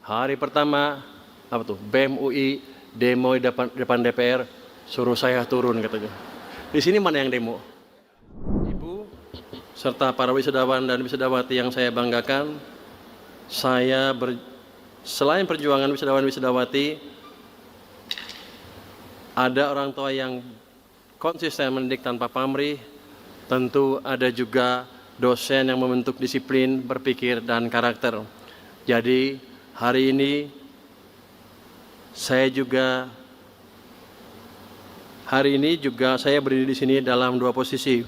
Hari pertama, apa tuh, BEM UI demo di depan DPR, suruh saya turun katanya. Di sini mana yang demo? Ibu, serta para wisudawan dan wisudawati yang saya banggakan, selain perjuangan wisudawan-wisudawati, ada orang tua yang konsisten mendidik tanpa pamrih, tentu ada juga dosen yang membentuk disiplin, berpikir, dan karakter. Jadi hari ini saya juga berdiri di sini dalam dua posisi.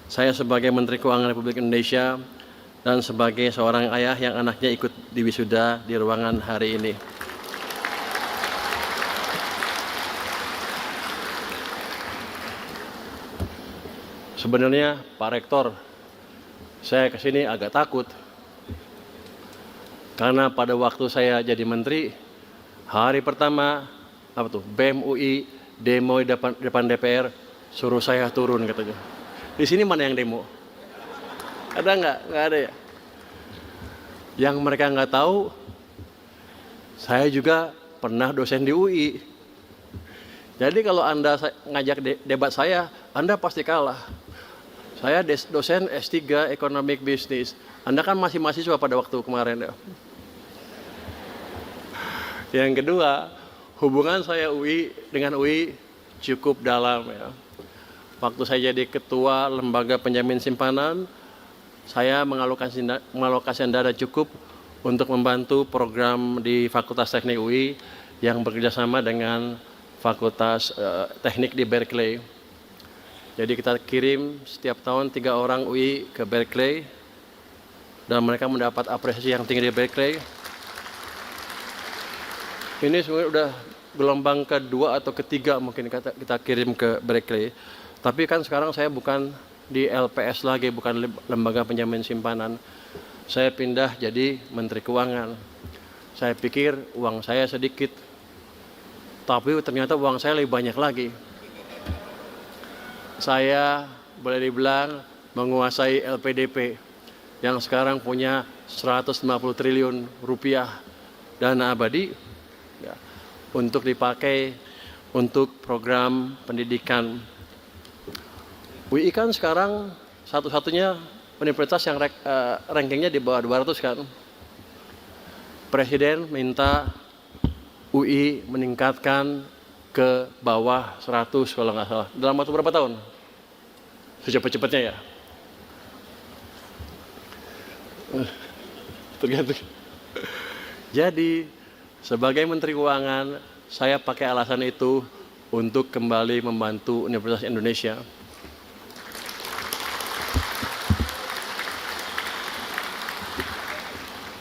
Saya sebagai Menteri Keuangan Republik Indonesia dan sebagai seorang ayah yang anaknya ikut diwisuda di ruangan hari ini. Sebenarnya Pak Rektor, saya kesini agak takut. Karena pada waktu saya jadi menteri, hari pertama, apa tuh, BEM UI demo di depan DPR, suruh saya turun katanya. Di sini mana yang demo? Ada nggak? Nggak ada ya? Yang mereka nggak tahu, saya juga pernah dosen di UI. Jadi kalau Anda ngajak debat saya, Anda pasti kalah. Saya dosen S3 Economic Business. Anda kan masih mahasiswa pada waktu kemarin ya. Yang kedua, hubungan saya dengan UI cukup dalam ya. Waktu saya jadi ketua lembaga penjamin simpanan, saya mengalokasikan dana cukup untuk membantu program di Fakultas Teknik UI yang bekerjasama dengan Fakultas Teknik di Berkeley. Jadi kita kirim setiap tahun 3 orang UI ke Berkeley dan mereka mendapat apresiasi yang tinggi di Berkeley. Ini sebenarnya udah gelombang kedua atau ketiga mungkin kita kirim ke Berkeley. Tapi kan sekarang saya bukan di LPS lagi, bukan lembaga penjamin simpanan. Saya pindah jadi Menteri Keuangan. Saya pikir uang saya sedikit, tapi ternyata uang saya lebih banyak lagi. Saya boleh dibilang menguasai LPDP yang sekarang punya 150 triliun rupiah dana abadi ya, untuk dipakai untuk program pendidikan. UI kan sekarang satu-satunya universitas yang rankingnya di bawah 200 kan. Presiden minta UI meningkatkan ke bawah 100 kalau nggak salah. Dalam waktu berapa tahun? Secepat-cepatnya ya. Tergantung. Jadi sebagai Menteri Keuangan, saya pakai alasan itu untuk kembali membantu Universitas Indonesia.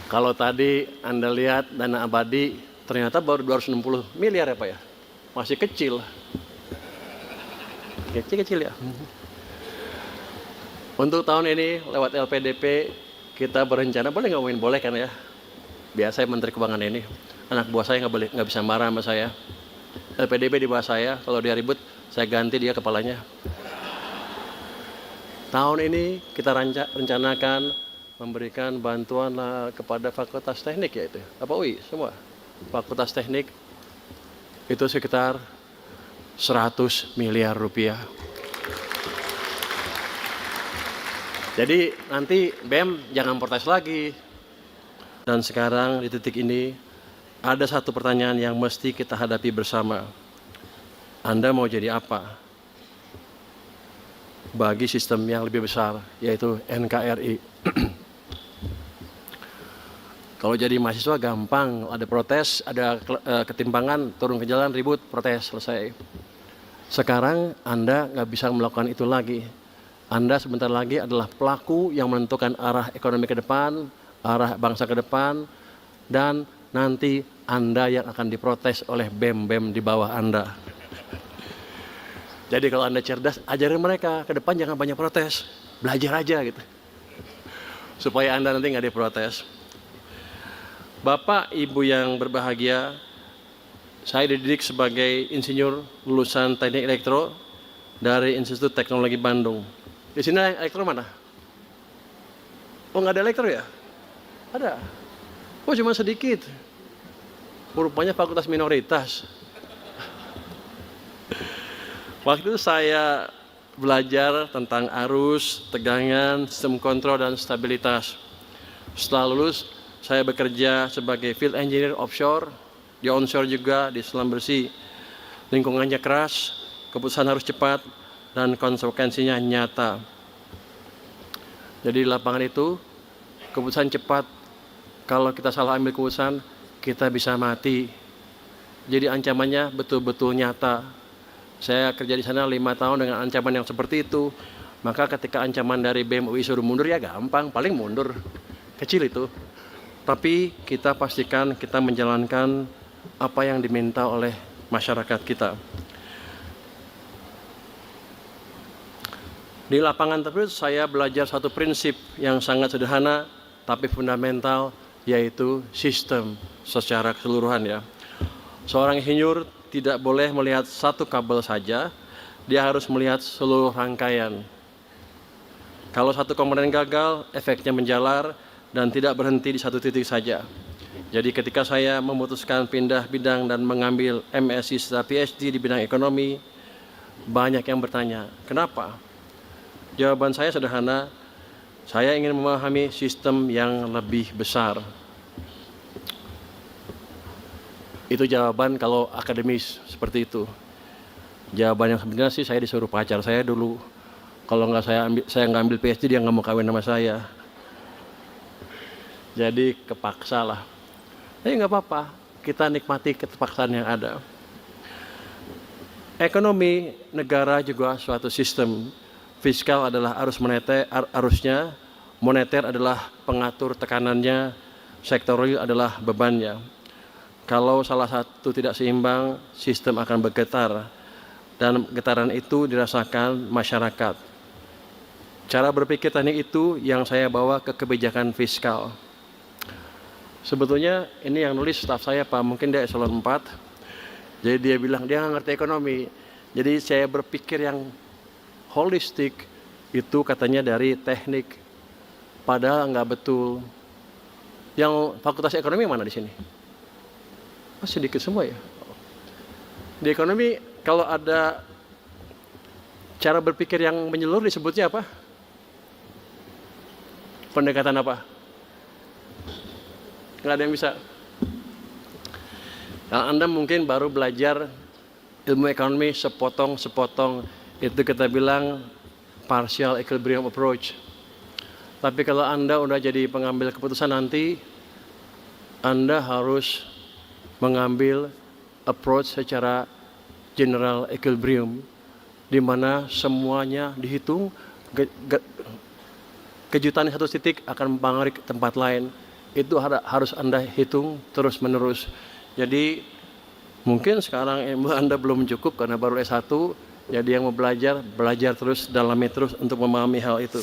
Kalau tadi Anda lihat dana abadi, ternyata baru 260 miliar ya Pak ya. Masih kecil. Kecil-kecil ya. Untuk tahun ini lewat LPDP kita berencana, boleh ngomongin boleh kan ya? Biasa Menteri Keuangan ini, anak buah saya nggak bisa marah sama saya. LPDP di bawah saya, kalau dia ribut saya ganti dia kepalanya. Tahun ini kita rencanakan memberikan bantuan kepada Fakultas Teknik ya itu, apa UI semua. Fakultas Teknik itu sekitar 100 miliar rupiah. Jadi nanti BEM jangan protes lagi. Dan sekarang di titik ini ada satu pertanyaan yang mesti kita hadapi bersama. Anda mau jadi apa bagi sistem yang lebih besar, yaitu NKRI? Kalau jadi mahasiswa gampang, ada protes, ada ketimpangan, turun ke jalan, ribut, protes, selesai. Sekarang Anda nggak bisa melakukan itu lagi. Anda sebentar lagi adalah pelaku yang menentukan arah ekonomi ke depan, arah bangsa ke depan, dan nanti Anda yang akan diprotes oleh BEM-BEM di bawah Anda. Jadi kalau Anda cerdas, ajarin mereka, ke depan jangan banyak protes, belajar aja gitu. Supaya Anda nanti nggak diprotes. Bapak, Ibu yang berbahagia, saya dididik sebagai insinyur lulusan Teknik Elektro dari Institut Teknologi Bandung. Di sini elektro mana? Oh nggak ada elektro ya? Ada. Oh cuma sedikit. Rupanya fakultas minoritas. Waktu itu saya belajar tentang arus, tegangan, sistem kontrol, dan stabilitas. Setelah lulus, saya bekerja sebagai field engineer offshore, di onshore juga, di selam bersih. Lingkungannya keras, keputusan harus cepat, dan konsekuensinya nyata. Jadi di lapangan itu, keputusan cepat, kalau kita salah ambil keputusan, kita bisa mati. Jadi ancamannya betul-betul nyata. Saya kerja di sana 5 tahun dengan ancaman yang seperti itu. Maka ketika ancaman dari BEM UI suruh mundur, ya gampang, paling mundur. Kecil itu. Tapi kita pastikan kita menjalankan apa yang diminta oleh masyarakat kita. Di lapangan terus saya belajar satu prinsip yang sangat sederhana tapi fundamental, yaitu sistem secara keseluruhan ya. Seorang insinyur tidak boleh melihat satu kabel saja, dia harus melihat seluruh rangkaian. Kalau satu komponen gagal, efeknya menjalar dan tidak berhenti di satu titik saja. Jadi ketika saya memutuskan pindah bidang dan mengambil MSc serta PhD di bidang ekonomi, banyak yang bertanya, kenapa? Jawaban saya sederhana, saya ingin memahami sistem yang lebih besar. Itu jawaban kalau akademis seperti itu. Jawaban yang sebenarnya sih saya disuruh pacar saya dulu. Kalau nggak saya nggak ambil PhD, dia nggak mau kawin sama saya. Jadi kepaksa lah. Tapi nggak apa-apa, kita nikmati keterpaksaan yang ada. Ekonomi negara juga suatu sistem. Fiskal adalah arusnya, moneter adalah pengatur tekanannya, sektorial adalah bebannya. Kalau salah satu tidak seimbang, sistem akan bergetar, dan getaran itu dirasakan masyarakat. Cara berpikir teknik itu yang saya bawa ke kebijakan fiskal. Sebetulnya ini yang nulis staf saya Pak, mungkin dia eselon 4. Jadi dia bilang dia nggak ngerti ekonomi. Jadi saya berpikir yang holistik itu katanya dari teknik. Padahal nggak betul. Yang fakultas ekonomi mana di sini? Oh, sedikit semua ya. Di ekonomi kalau ada cara berpikir yang menyeluruh disebutnya apa? Pendekatan apa? Nggak ada yang bisa. Nah, Anda mungkin baru belajar ilmu ekonomi sepotong-sepotong, itu kita bilang partial equilibrium approach. Tapi kalau Anda udah jadi pengambil keputusan nanti, Anda harus mengambil approach secara general equilibrium, di mana semuanya dihitung, kejutan di satu titik akan mempengaruhi ke tempat lain. Itu harus Anda hitung terus-menerus. Jadi mungkin sekarang ilmu Anda belum cukup karena baru S1, jadi yang mau belajar terus, dalami terus untuk memahami hal itu.